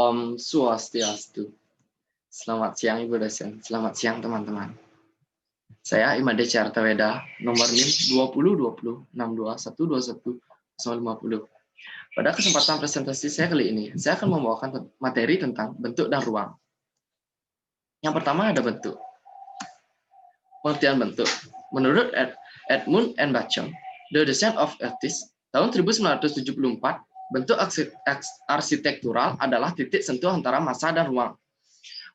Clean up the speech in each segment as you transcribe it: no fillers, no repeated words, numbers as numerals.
Om Swastiastu. Selamat siang Ibu dosen. Selamat siang teman-teman. Saya Imade Cartaweda, nomor NIM 202062121050. Pada kesempatan presentasi saya kali ini, saya akan membawakan materi tentang bentuk dan ruang. Yang pertama ada bentuk. Pengertian bentuk. Menurut Edmund N. Bacon, The Design of Artists, tahun 1974, bentuk arsitektural adalah titik sentuh antara massa dan ruang.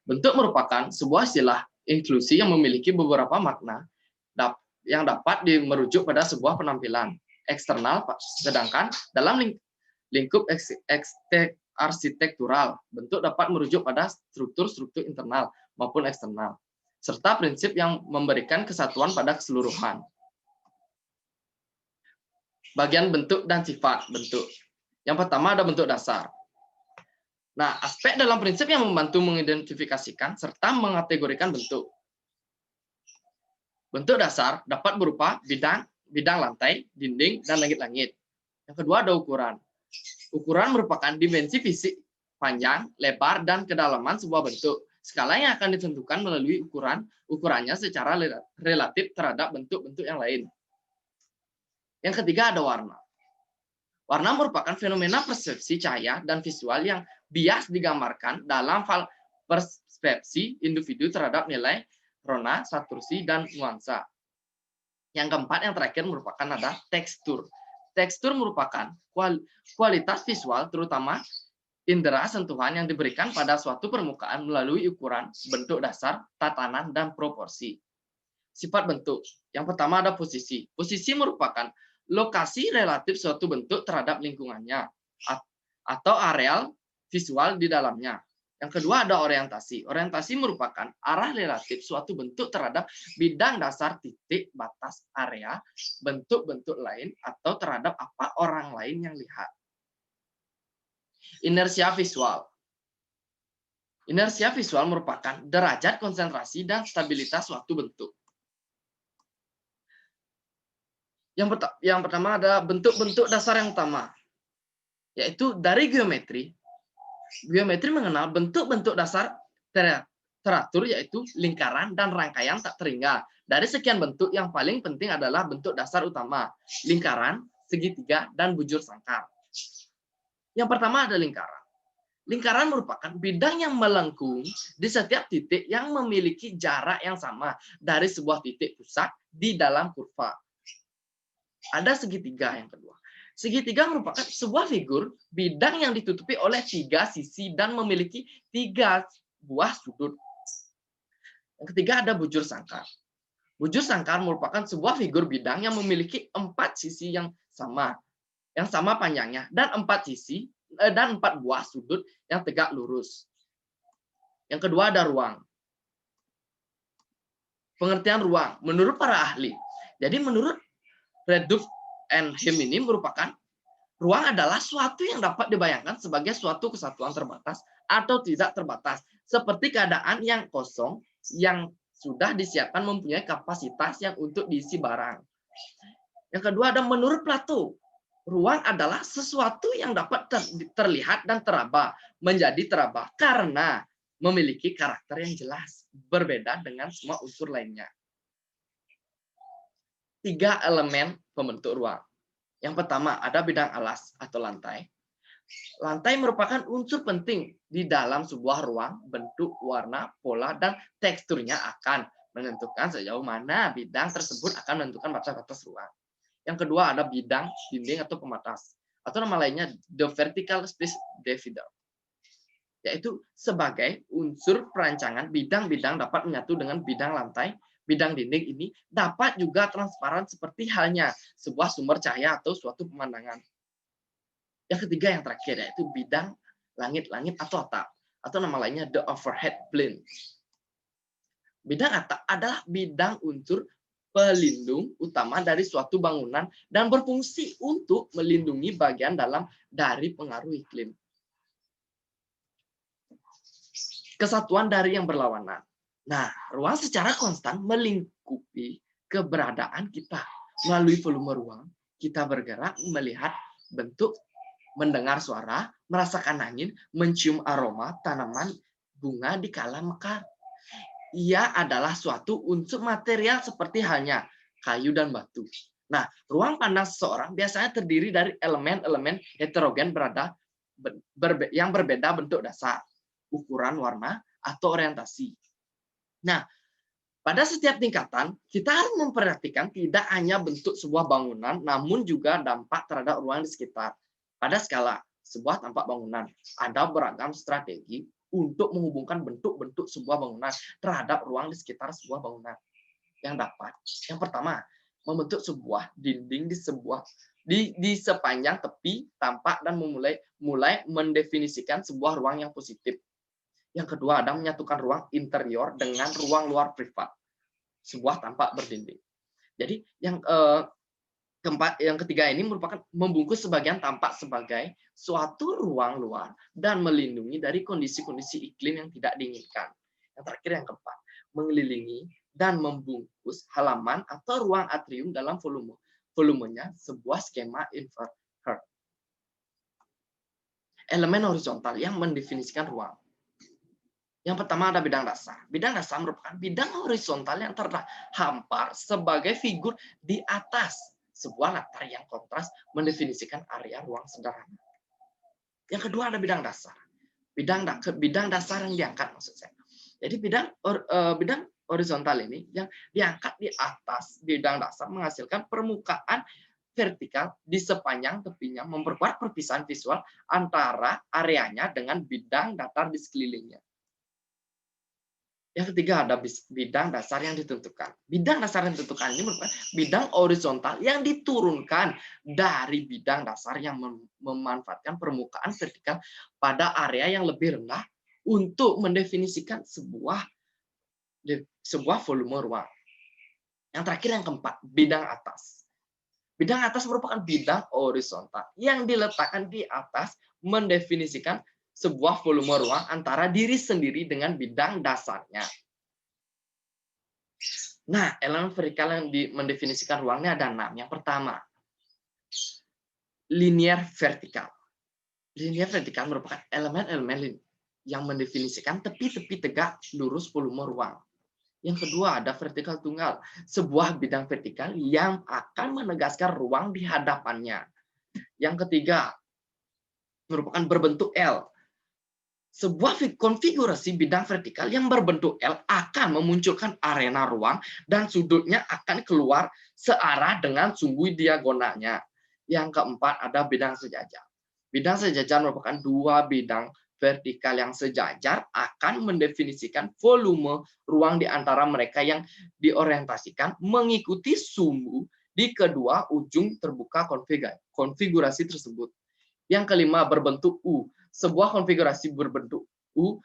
Bentuk merupakan sebuah istilah inklusi yang memiliki beberapa makna yang dapat merujuk pada sebuah penampilan eksternal, sedangkan dalam lingkup arsitektural, bentuk dapat merujuk pada struktur-struktur internal maupun eksternal, serta prinsip yang memberikan kesatuan pada keseluruhan. Bagian bentuk dan sifat bentuk. Yang pertama ada bentuk dasar. Nah, aspek dalam prinsip yang membantu mengidentifikasikan serta mengategorikan bentuk. Bentuk dasar dapat berupa bidang lantai, dinding, dan langit-langit. Yang kedua ada ukuran. Ukuran merupakan dimensi fisik, panjang, lebar, dan kedalaman sebuah bentuk. Skala yang akan ditentukan melalui ukurannya secara relatif terhadap bentuk-bentuk yang lain. Yang ketiga ada warna. Warna merupakan fenomena persepsi cahaya dan visual yang bias digambarkan dalam persepsi individu terhadap nilai rona, saturasi, dan nuansa. Yang keempat, yang terakhir merupakan ada tekstur. Tekstur merupakan kualitas visual, terutama indera sentuhan yang diberikan pada suatu permukaan melalui ukuran, bentuk dasar, tatanan, dan proporsi. Sifat bentuk. Yang pertama ada posisi. Posisi merupakan lokasi relatif suatu bentuk terhadap lingkungannya atau areal visual di dalamnya. Yang kedua ada orientasi. Orientasi merupakan arah relatif suatu bentuk terhadap bidang dasar, titik, batas, area, bentuk-bentuk lain, atau terhadap apa orang lain yang lihat. Inersia visual. Inersia visual merupakan derajat konsentrasi dan stabilitas suatu bentuk. Yang pertama ada bentuk-bentuk dasar yang utama, yaitu dari geometri. Geometri mengenal bentuk-bentuk dasar teratur, yaitu lingkaran dan rangkaian tak terhingga. Dari sekian bentuk, yang paling penting adalah bentuk dasar utama, lingkaran, segitiga, dan bujur sangkar. Yang pertama ada lingkaran. Lingkaran merupakan bidang yang melengkung di setiap titik yang memiliki jarak yang sama dari sebuah titik pusat di dalam kurva. Ada segitiga yang kedua. Segitiga merupakan sebuah figur bidang yang ditutupi oleh 3 sisi dan memiliki 3 buah sudut. Yang ketiga ada bujur sangkar. Bujur sangkar merupakan sebuah figur bidang yang memiliki 4 sisi yang sama panjangnya, dan 4 buah sudut yang tegak lurus. Yang kedua ada ruang. Pengertian ruang menurut para ahli. Jadi menurut Redulf and Him ini merupakan ruang adalah suatu yang dapat dibayangkan sebagai suatu kesatuan terbatas atau tidak terbatas, seperti keadaan yang kosong yang sudah disiapkan mempunyai kapasitas yang untuk diisi barang. Yang kedua ada menurut Plato, ruang adalah sesuatu yang dapat terlihat dan teraba, menjadi teraba karena memiliki karakter yang jelas, berbeda dengan semua unsur lainnya. 3 elemen pembentuk ruang. Yang pertama ada bidang alas atau lantai. Lantai merupakan unsur penting di dalam sebuah ruang. Bentuk, warna, pola, dan teksturnya akan menentukan sejauh mana bidang tersebut akan menentukan batas-batas ruang. Yang kedua ada bidang dinding atau pembatas, atau nama lainnya the vertical space divider, yaitu sebagai unsur perancangan bidang-bidang dapat menyatu dengan bidang lantai. Bidang dinding ini dapat juga transparan seperti halnya sebuah sumber cahaya atau suatu pemandangan. Yang ketiga yang terakhir yaitu bidang langit-langit atau atap, atau nama lainnya the overhead plane. Bidang atap adalah bidang unsur pelindung utama dari suatu bangunan dan berfungsi untuk melindungi bagian dalam dari pengaruh iklim. Kesatuan dari yang berlawanan. Nah, ruang secara konstan melingkupi keberadaan kita. Melalui volume ruang, kita bergerak melihat bentuk mendengar suara, merasakan angin, mencium aroma tanaman bunga di kala mekar. Ia adalah suatu unsur material seperti halnya kayu dan batu. Nah, ruang pandang seseorang biasanya terdiri dari elemen-elemen heterogen yang berbeda bentuk dasar, ukuran, warna, atau orientasi. Nah, pada setiap tingkatan, kita harus memperhatikan tidak hanya bentuk sebuah bangunan, namun juga dampak terhadap ruang di sekitar. Pada skala sebuah tampak bangunan, ada beragam strategi untuk menghubungkan bentuk-bentuk sebuah bangunan terhadap ruang di sekitar sebuah bangunan. Yang pertama, membentuk sebuah dinding di sepanjang tepi tampak dan mulai mendefinisikan sebuah ruang yang positif. Yang kedua, ada menyatukan ruang interior dengan ruang luar privat, sebuah tampak berdinding. Jadi yang ketiga ini merupakan membungkus sebagian tampak sebagai suatu ruang luar dan melindungi dari kondisi-kondisi iklim yang tidak diinginkan. Yang terakhir, yang keempat, mengelilingi dan membungkus halaman atau ruang atrium dalam volumenya sebuah skema inverted. Elemen horizontal yang mendefinisikan ruang. Yang pertama ada bidang dasar. Bidang dasar merupakan bidang horizontal yang terhampar sebagai figur di atas sebuah latar yang kontras mendefinisikan area ruang sederhana. Yang kedua ada bidang dasar. Bidang dasar yang diangkat maksud saya. Jadi bidang horizontal ini yang diangkat di atas bidang dasar menghasilkan permukaan vertikal di sepanjang tepinya, memperkuat perpisahan visual antara areanya dengan bidang datar di sekelilingnya. Yang ketiga ada bidang dasar yang ditentukan. Bidang dasar yang ditentukan ini merupakan bidang horizontal yang diturunkan dari bidang dasar yang memanfaatkan permukaan vertikal pada area yang lebih rendah untuk mendefinisikan sebuah volume ruang. Yang terakhir yang keempat, bidang atas. Bidang atas merupakan bidang horizontal yang diletakkan di atas mendefinisikan sebuah volume ruang antara diri sendiri dengan bidang dasarnya. Nah, elemen vertikal yang mendefinisikan ruangnya ada 6. Yang pertama, linear vertikal. Linear vertikal merupakan elemen-elemen yang mendefinisikan tepi-tepi tegak lurus volume ruang. Yang kedua, ada vertikal tunggal, sebuah bidang vertikal yang akan menegaskan ruang di hadapannya. Yang ketiga, merupakan berbentuk L. Sebuah konfigurasi bidang vertikal yang berbentuk L akan memunculkan arena ruang dan sudutnya akan keluar searah dengan sumbu diagonalnya. Yang keempat, ada bidang sejajar. Bidang sejajar merupakan dua bidang vertikal yang sejajar akan mendefinisikan volume ruang di antara mereka yang diorientasikan mengikuti sumbu di kedua ujung terbuka konfigurasi tersebut. Yang kelima, berbentuk U. Sebuah konfigurasi berbentuk U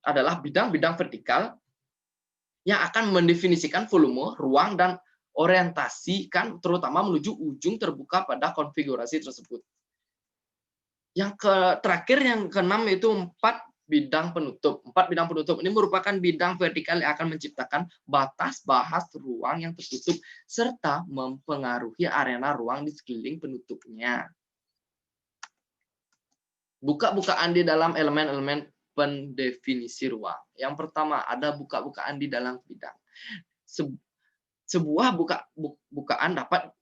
adalah bidang-bidang vertikal yang akan mendefinisikan volume, ruang, dan orientasikan terutama menuju ujung terbuka pada konfigurasi tersebut. Yang terakhir, yang keenam, yaitu 4 bidang penutup. 4 bidang penutup ini merupakan bidang vertikal yang akan menciptakan batas ruang yang tertutup serta mempengaruhi arena ruang di sekeliling penutupnya. Buka-bukaan di dalam elemen-elemen pendefinisi ruang. Yang pertama, ada buka-bukaan di dalam bidang. Sebuah bukaan dapat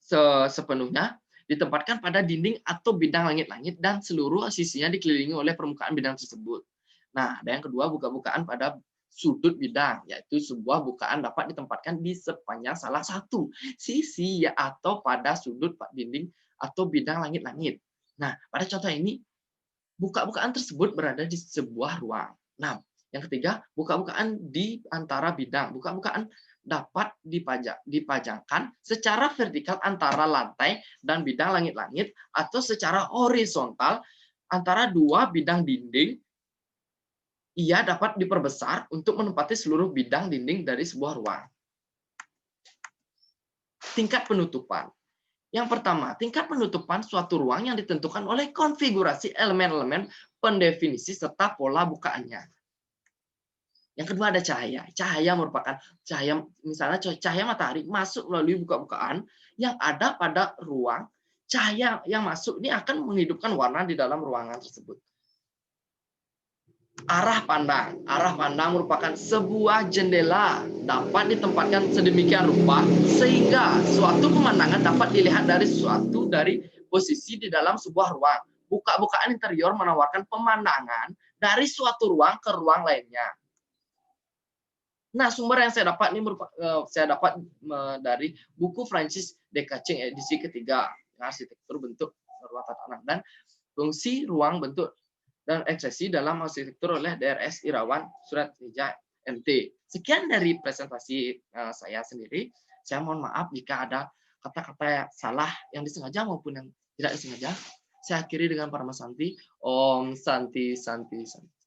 sepenuhnya ditempatkan pada dinding atau bidang langit-langit dan seluruh sisinya dikelilingi oleh permukaan bidang tersebut. Nah, ada yang kedua, buka-bukaan pada sudut bidang, yaitu sebuah bukaan dapat ditempatkan di sepanjang salah satu sisi atau pada sudut dinding atau bidang langit-langit. Nah, pada contoh ini, buka-bukaan tersebut berada di sebuah ruang. Nah, yang ketiga, buka-bukaan di antara bidang. Buka-bukaan dapat dipajangkan secara vertikal antara lantai dan bidang langit-langit atau secara horizontal antara dua bidang dinding. Ia dapat diperbesar untuk menempati seluruh bidang dinding dari sebuah ruang. Tingkat penutupan. Yang pertama, tingkat penutupan suatu ruang yang ditentukan oleh konfigurasi elemen-elemen pendefinisi serta pola bukaannya. Yang kedua ada cahaya. Cahaya merupakan misalnya cahaya matahari masuk melalui buka-bukaan yang ada pada ruang. cahaya yang masuk ini akan menghidupkan warna di dalam ruangan tersebut. Arah pandang merupakan sebuah jendela dapat ditempatkan sedemikian rupa sehingga suatu pemandangan dapat dilihat dari posisi di dalam sebuah ruang. Buka-bukaan interior menawarkan pemandangan dari suatu ruang ke ruang lainnya. Nah, sumber yang saya dapat ini dari buku Francis Descacing edisi ketiga, arsitektur bentuk ruang tata ruang dan fungsi ruang bentuk dan ekspresi dalam arsitektur oleh DRS Irawan Surat Hija MT. Sekian dari presentasi saya sendiri. Saya mohon maaf jika ada kata-kata yang salah yang disengaja maupun yang tidak disengaja. Saya akhiri dengan Paramasanti. Om Santi Santi Santi.